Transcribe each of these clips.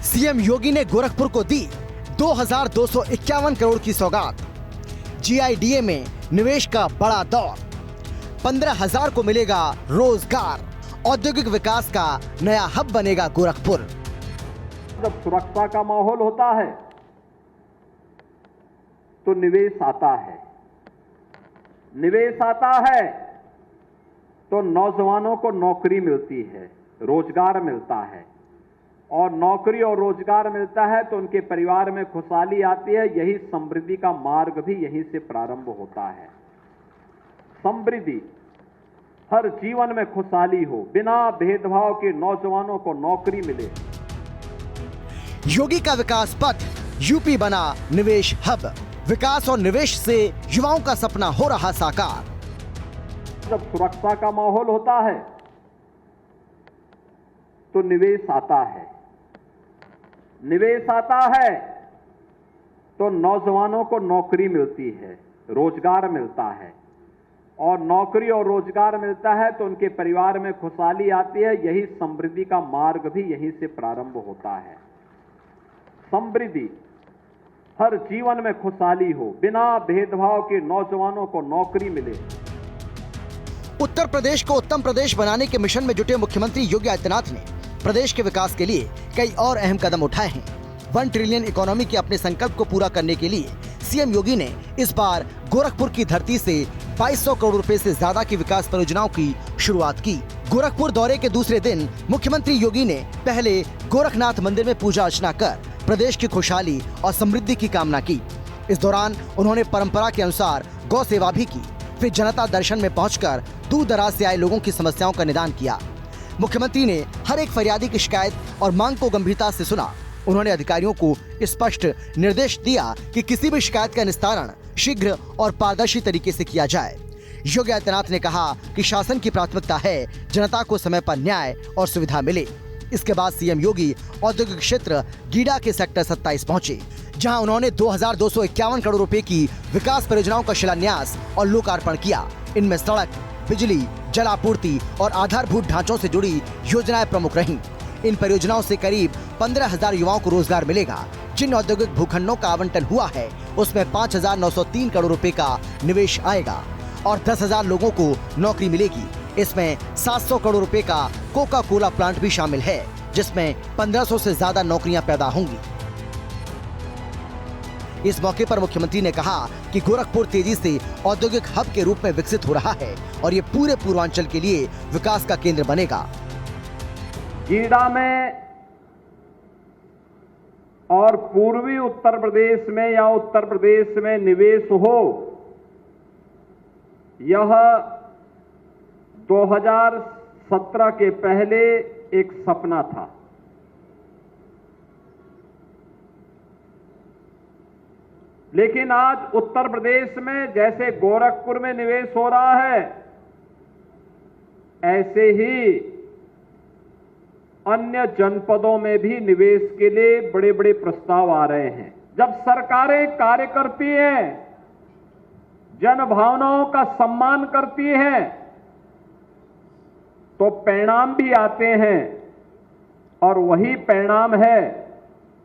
CM योगी ने गोरखपुर को दी 2251 करोड़ की सौगात। जीआईडीए में निवेश का बड़ा दौर। 15,000 को मिलेगा रोजगार। औद्योगिक विकास का नया हब बनेगा गोरखपुर। जब सुरक्षा का माहौल होता है तो निवेश आता है। निवेश आता है तो नौजवानों को नौकरी मिलती है, रोजगार मिलता है, और नौकरी और रोजगार मिलता है तो उनके परिवार में खुशहाली आती है। यही समृद्धि का मार्ग भी यहीं से प्रारंभ होता है। समृद्धि, हर जीवन में खुशहाली हो, बिना भेदभाव के नौजवानों को नौकरी मिले। योगी का विकास पथ, यूपी बना निवेश हब। विकास और निवेश से युवाओं का सपना हो रहा साकार। जब सुरक्षा का माहौल होता है तो निवेश आता है। निवेश आता है तो नौजवानों को नौकरी मिलती है, रोजगार मिलता है, और नौकरी और रोजगार मिलता है तो उनके परिवार में खुशहाली आती है। यही समृद्धि का मार्ग भी यहीं से प्रारंभ होता है। समृद्धि, हर जीवन में खुशहाली हो, बिना भेदभाव के नौजवानों को नौकरी मिले। उत्तर प्रदेश को उत्तम प्रदेश बनाने के मिशन में जुटे मुख्यमंत्री योगी आदित्यनाथ ने प्रदेश के विकास के लिए कई और अहम कदम उठाए हैं। 1 ट्रिलियन इकोनॉमी के अपने संकल्प को पूरा करने के लिए सीएम योगी ने इस बार गोरखपुर की धरती से 2200 करोड़ रुपए से ज्यादा की विकास परियोजनाओं की शुरुआत की। गोरखपुर दौरे के दूसरे दिन मुख्यमंत्री योगी ने पहले गोरखनाथ मंदिर में पूजा अर्चना कर प्रदेश की खुशहाली और समृद्धि की कामना की। इस दौरान उन्होंने परंपरा के अनुसार गौ सेवा भी की। फिर जनता दर्शन में पहुंचकर दूर दराज से आए लोगों की समस्याओं का निदान किया। मुख्यमंत्री ने हर एक फरियादी की शिकायत और मांग को गंभीरता से सुना। उन्होंने अधिकारियों को स्पष्ट निर्देश दिया कि किसी भी शिकायत का निस्तारण शीघ्र और पारदर्शी तरीके से किया जाए। योगी आदित्यनाथ ने कहा कि शासन की प्राथमिकता है जनता को समय पर न्याय और सुविधा मिले। इसके बाद सीएम योगी औद्योगिक क्षेत्र गीडा के सेक्टर 27 पहुंचे, जहां उन्होंने 2251 करोड़ रुपए की विकास परियोजनाओं का शिलान्यास और लोकार्पण किया। इनमें सड़क, बिजली, जलापूर्ति और आधारभूत ढांचों से जुड़ी योजनाएं प्रमुख रहीं। इन परियोजनाओं से करीब 15,000 युवाओं को रोजगार मिलेगा। जिन औद्योगिक भूखंडों का आवंटन हुआ है उसमें 5,903 करोड़ रुपए का निवेश आएगा और 10,000 लोगों को नौकरी मिलेगी। इसमें 700 करोड़ रुपए का कोका कोला प्लांट भी शामिल है, जिसमें 1500 से ज्यादा नौकरियां पैदा होंगी। इस मौके पर मुख्यमंत्री ने कहा कि गोरखपुर तेजी से औद्योगिक हब के रूप में विकसित हो रहा है और ये पूरे पूर्वांचल के लिए विकास का केंद्र बनेगा। गीडा में और पूर्वी उत्तर प्रदेश में या उत्तर प्रदेश में निवेश हो, यह 2017 के पहले एक सपना था। लेकिन आज उत्तर प्रदेश में जैसे गोरखपुर में निवेश हो रहा है, ऐसे ही अन्य जनपदों में भी निवेश के लिए बड़े बड़े प्रस्ताव आ रहे हैं। जब सरकारें कार्य करती हैं, जन भावनाओं का सम्मान करती हैं, तो परिणाम भी आते हैं, और वही परिणाम है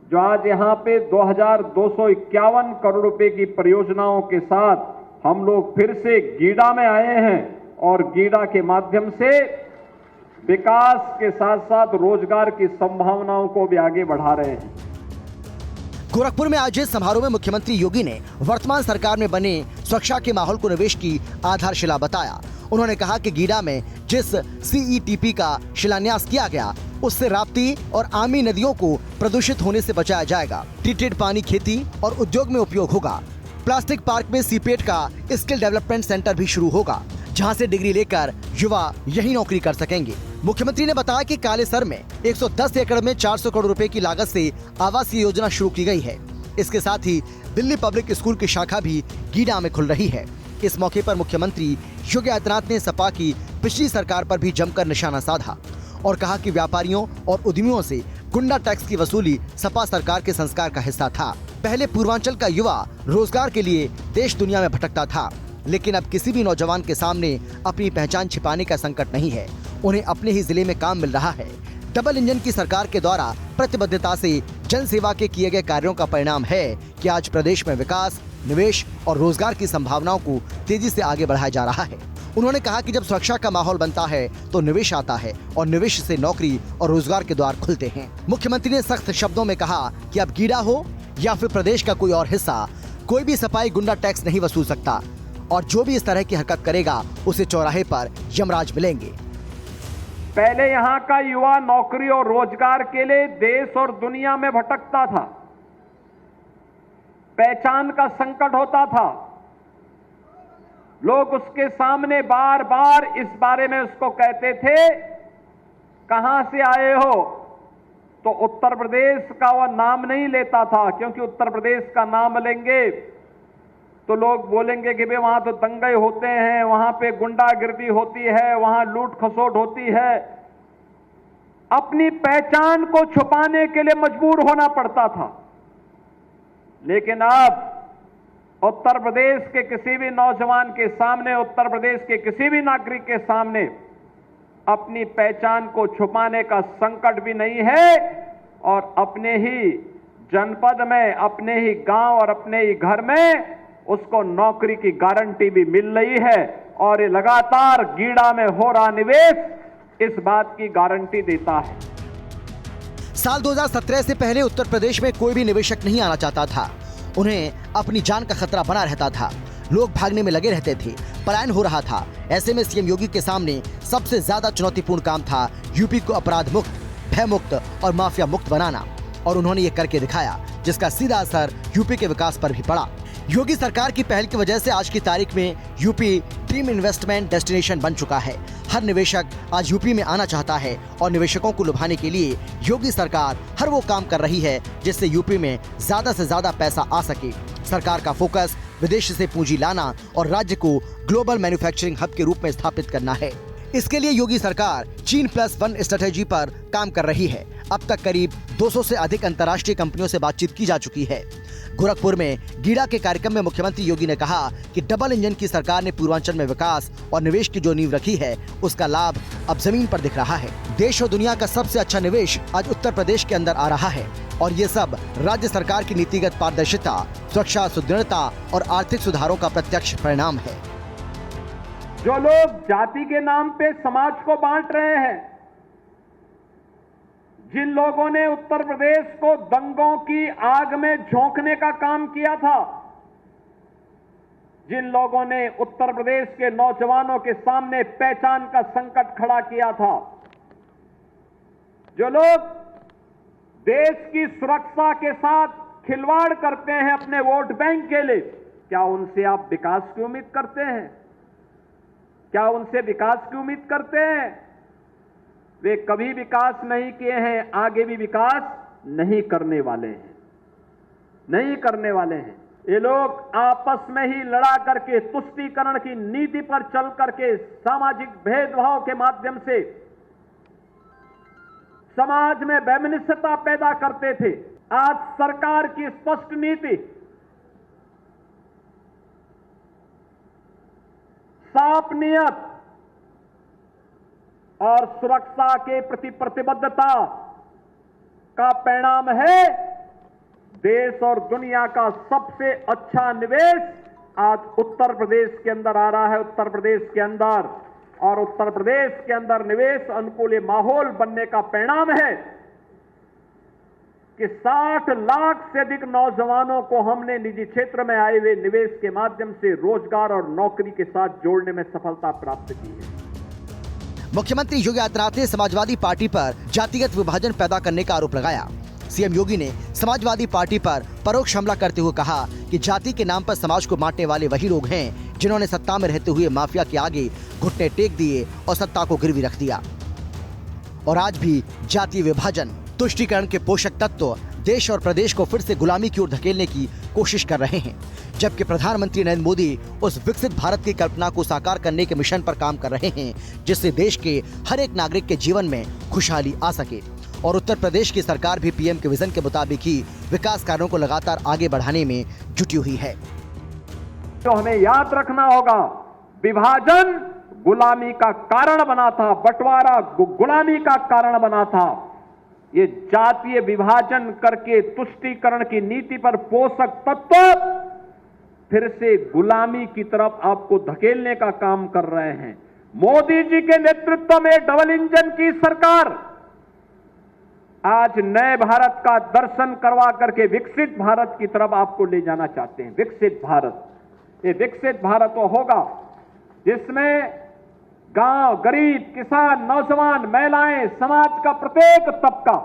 जो आज यहां पे 2251 करोड़ रुपए की परियोजनाओं के साथ हम लोग फिर से गीडा में आए हैं और गीडा के माध्यम से विकास के साथ साथ रोजगार की संभावनाओं को भी आगे बढ़ा रहे हैं। गोरखपुर में आयोजित समारोह में मुख्यमंत्री योगी ने वर्तमान सरकार में बने सुरक्षा के माहौल को निवेश की आधारशिला बताया। उन्होंने कहा कि गीडा में जिस सीईटीपी का शिलान्यास किया गया, उससे राप्ती और आमी नदियों को प्रदूषित होने से बचाया जाएगा। ट्रीटेड पानी खेती और उद्योग में उपयोग होगा। प्लास्टिक पार्क में सीपेट का स्किल डेवलपमेंट सेंटर भी शुरू होगा, जहां से डिग्री लेकर युवा यही नौकरी कर सकेंगे। मुख्यमंत्री ने बताया कि कालेसर में 110 एकड़ में 400 करोड़ रुपए की लागत से आवासीय योजना शुरू की गई है। इसके साथ ही दिल्ली पब्लिक स्कूल की शाखा भी गीडा में खुल रही है। इस मौके पर मुख्यमंत्री योगी आदित्यनाथ ने सपा की पिछली सरकार पर भी जमकर निशाना साधा और कहा कि व्यापारियों और उद्यमियों से गुंडा टैक्स की वसूली सपा सरकार के संस्कार का हिस्सा था। पहले पूर्वांचल का युवा रोजगार के लिए देश दुनिया में भटकता था, लेकिन अब किसी भी नौजवान के सामने अपनी पहचान छिपाने का संकट नहीं है। उन्हें अपने ही जिले में काम मिल रहा है। डबल इंजन की सरकार के द्वारा प्रतिबद्धता से जन सेवा के किए गए कार्यों का परिणाम है कि आज प्रदेश में विकास, निवेश और रोजगार की संभावनाओं को तेजी से आगे बढ़ाया जा रहा है। उन्होंने कहा कि जब सुरक्षा का माहौल बनता है तो निवेश आता है और निवेश से नौकरी और रोजगार के द्वार खुलते हैं। मुख्यमंत्री ने सख्त शब्दों में कहा कि अब गीडा हो या फिर प्रदेश का कोई और हिस्सा, कोई भी सफाई गुंडा टैक्स नहीं वसूल सकता और जो भी इस तरह की हरकत करेगा उसे चौराहे पर यमराज मिलेंगे। पहले यहाँ का युवा नौकरी और रोजगार के लिए देश और दुनिया में भटकता था, पहचान का संकट होता था, लोग उसके सामने बार बार इस बारे में उसको कहते थे कहां से आए हो, तो उत्तर प्रदेश का वह नाम नहीं लेता था, क्योंकि उत्तर प्रदेश का नाम लेंगे तो लोग बोलेंगे कि भाई वहां तो दंगे होते हैं, वहां पे गुंडागिर्दी होती है, वहां लूट खसोट होती है। अपनी पहचान को छुपाने के लिए मजबूर होना पड़ता था। लेकिन अब उत्तर प्रदेश के किसी भी नौजवान के सामने, उत्तर प्रदेश के किसी भी नागरिक के सामने अपनी पहचान को छुपाने का संकट भी नहीं है और अपने ही जनपद में, अपने ही गांव और अपने ही घर में उसको नौकरी की गारंटी भी मिल रही है और ये लगातार गीडा में हो रहा निवेश इस बात की गारंटी देता है। साल 2017 से पहले उत्तर प्रदेश में कोई भी निवेशक नहीं आना चाहता था। उन्हें अपनी जान का खतरा बना रहता था, लोग भागने में लगे रहते थे, पलायन हो रहा था। ऐसे में सीएम योगी के सामने सबसे ज्यादा चुनौतीपूर्ण काम था यूपी को अपराध मुक्त, भय मुक्त और माफिया मुक्त बनाना, और उन्होंने ये करके दिखाया, जिसका सीधा असर यूपी के विकास पर भी पड़ा। योगी सरकार की पहल की वजह से आज की तारीख में यूपी ड्रीम इन्वेस्टमेंट डेस्टिनेशन बन चुका है। हर निवेशक आज यूपी में आना चाहता है और निवेशकों को लुभाने के लिए योगी सरकार हर वो काम कर रही है जिससे यूपी में ज्यादा से ज्यादा पैसा आ सके। सरकार का फोकस विदेश से पूंजी लाना और राज्य को ग्लोबल मैन्युफैक्चरिंग हब के रूप में स्थापित करना है। इसके लिए योगी सरकार China+1 स्ट्रेटेजी पर काम कर रही है। अब तक करीब 200 से अधिक अंतर्राष्ट्रीय कंपनियों से बातचीत की जा चुकी है। गोरखपुर में गीडा के कार्यक्रम में मुख्यमंत्री योगी ने कहा कि डबल इंजन की सरकार ने पूर्वांचल में विकास और निवेश की जो नींव रखी है उसका लाभ अब जमीन पर दिख रहा है। देश और दुनिया का सबसे अच्छा निवेश आज उत्तर प्रदेश के अंदर आ रहा है और ये सब राज्य सरकार की नीतिगत पारदर्शिता, सुरक्षा, सुदृढ़ता और आर्थिक सुधारों का प्रत्यक्ष परिणाम है। जो लोग जाति के नाम पे समाज को बांट रहे हैं, जिन लोगों ने उत्तर प्रदेश को दंगों की आग में झोंकने का काम किया था, जिन लोगों ने उत्तर प्रदेश के नौजवानों के सामने पहचान का संकट खड़ा किया था, जो लोग देश की सुरक्षा के साथ खिलवाड़ करते हैं अपने वोट बैंक के लिए, क्या उनसे आप विकास की उम्मीद करते हैं? क्या उनसे विकास की उम्मीद करते हैं? वे कभी विकास नहीं किए हैं, आगे भी विकास नहीं करने वाले हैं, नहीं करने वाले हैं। ये लोग आपस में ही लड़ा करके, तुष्टीकरण की नीति पर चल करके, सामाजिक भेदभाव के माध्यम से समाज में वैमनस्यता पैदा करते थे। आज सरकार की स्पष्ट नीति, साफ नियत और सुरक्षा के प्रति प्रतिबद्धता का परिणाम है देश और दुनिया का सबसे अच्छा निवेश आज उत्तर प्रदेश के अंदर आ रहा है। उत्तर प्रदेश के अंदर और उत्तर प्रदेश के अंदर निवेश अनुकूल माहौल बनने का परिणाम है कि 60 लाख से अधिक नौजवानों को हमने निजी क्षेत्र में आए हुए निवेश के माध्यम से रोजगार और नौकरी के साथ जोड़ने में सफलता प्राप्त की है। मुख्यमंत्री योगी आदित्यनाथ ने समाजवादी पार्टी पर जातिगत विभाजन पैदा करने का आरोप लगाया। सीएम योगी ने समाजवादी पार्टी पर परोक्ष हमला करते हुए कहा कि जाति के नाम पर समाज को बांटने वाले वही लोग हैं जिन्होंने सत्ता में रहते हुए माफिया के आगे घुटने टेक दिए और सत्ता को गिरवी रख दिया। और आज भी जातीय विभाजन, तुष्टीकरण के पोषक तत्व देश और प्रदेश को फिर से गुलामी की ओर धकेलने की कोशिश कर रहे हैं, जबकि प्रधानमंत्री नरेंद्र मोदी उस विकसित भारत की कल्पना को साकार करने के मिशन पर काम कर रहे हैं जिससे देश के हर एक नागरिक के जीवन में खुशहाली आ सके। और उत्तर प्रदेश की सरकार भी पीएम के विजन के मुताबिक ही विकास कार्यों को लगातार आगे बढ़ाने में जुटी हुई है। तो हमें याद रखना होगा, विभाजन गुलामी का कारण बना था, बंटवारा गुलामी का कारण बना था। ये जातीय विभाजन करके तुष्टीकरण की नीति पर पोषक तत्व फिर से गुलामी की तरफ आपको धकेलने का काम कर रहे हैं। मोदी जी के नेतृत्व में डबल इंजन की सरकार आज नए भारत का दर्शन करवा करके विकसित भारत की तरफ आपको ले जाना चाहते हैं। विकसित भारत, ये विकसित भारत वो होगा जिसमें गांव, गरीब, किसान, नौजवान, महिलाएं, समाज का प्रत्येक तबका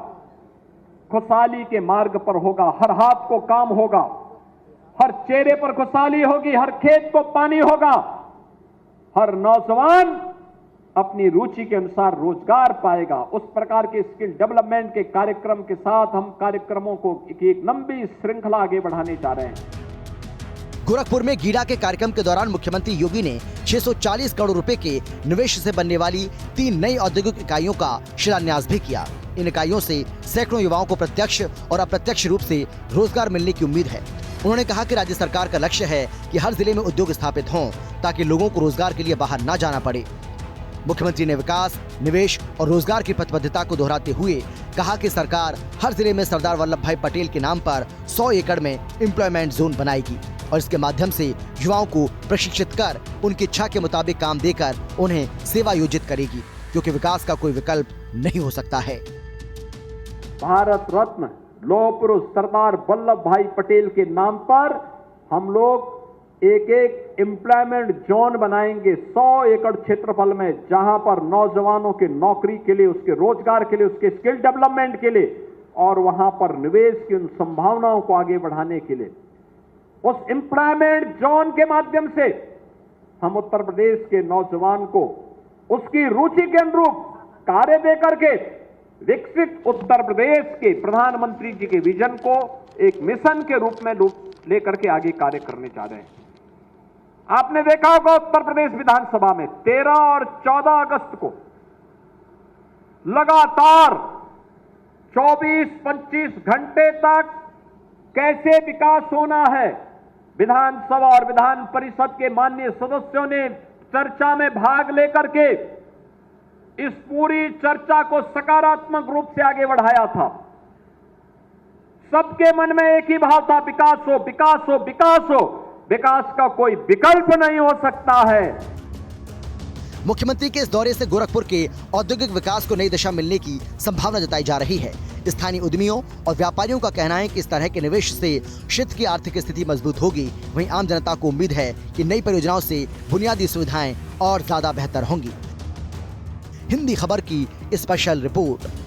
खुशहाली के मार्ग पर होगा। हर हाथ को काम होगा, हर चेहरे पर खुशहाली होगी, हर खेत को पानी होगा, हर नौजवान अपनी रुचि के अनुसार रोजगार पाएगा। उस प्रकार के स्किल डेवलपमेंट के कार्यक्रम के साथ हम कार्यक्रमों को एक लंबी श्रृंखला आगे बढ़ाने जा रहे हैं। गोरखपुर में गीड़ा के कार्यक्रम के दौरान मुख्यमंत्री योगी ने 640 करोड़ रुपए के निवेश से बनने वाली 3 नई औद्योगिक इकाइयों का शिलान्यास भी किया। इन इकाइयों से सैकड़ों युवाओं को प्रत्यक्ष और अप्रत्यक्ष रूप से रोजगार मिलने की उम्मीद है। उन्होंने कहा कि राज्य सरकार का लक्ष्य है कि हर जिले में उद्योग स्थापित हों ताकि लोगों को रोजगार के लिए बाहर न जाना पड़े। मुख्यमंत्री ने विकास, निवेश और रोजगार की प्रतिबद्धता को दोहराते हुए कहा कि सरकार हर जिले में सरदार वल्लभ भाई पटेल के नाम पर 100 एकड़ में एम्प्लॉयमेंट जोन बनाएगी और इसके माध्यम से युवाओं को प्रशिक्षित कर उनकी इच्छा के मुताबिक काम देकर उन्हें सेवा योजित करेगी, क्योंकि विकास का कोई विकल्प नहीं हो सकता है। भारत रत्न लौह पुरुष सरदार वल्लभ भाई पटेल के नाम पर हम लोग एक एक एम्प्लॉयमेंट जोन बनाएंगे 100 एकड़ क्षेत्रफल में, जहां पर नौजवानों के नौकरी के लिए, उसके रोजगार के लिए, उसके स्किल डेवलपमेंट के लिए और वहां पर निवेश की उन संभावनाओं को आगे बढ़ाने के लिए उस एम्प्लॉयमेंट जोन के माध्यम से हम उत्तर प्रदेश के नौजवान को उसकी रुचि के अनुरूप कार्य दे करके विकसित उत्तर प्रदेश के प्रधानमंत्री जी के विजन को एक मिशन के रूप में लेकर के आगे कार्य करने जा रहे हैं। आपने देखा होगा उत्तर प्रदेश विधानसभा में 13 और 14 अगस्त को लगातार 24-25 घंटे तक कैसे विकास होना है, विधानसभा और विधान परिषद के माननीय सदस्यों ने चर्चा में भाग लेकर के इस पूरी चर्चा को सकारात्मक रूप से आगे बढ़ाया था। सबके मन में एक ही भाव था, विकास हो, विकास हो, विकास हो। विकास का कोई विकल्प नहीं हो सकता है। मुख्यमंत्री के इस दौरे से गोरखपुर के औद्योगिक विकास को नई दिशा मिलने की संभावना जताई जा रही है। स्थानीय उद्यमियों और व्यापारियों का कहना है कि इस तरह के निवेश से क्षेत्र की आर्थिक स्थिति मजबूत होगी। वहीं आम जनता को उम्मीद है कि नई परियोजनाओं से बुनियादी सुविधाएं और ज्यादा बेहतर होंगी। हिंदी खबर की स्पेशल रिपोर्ट।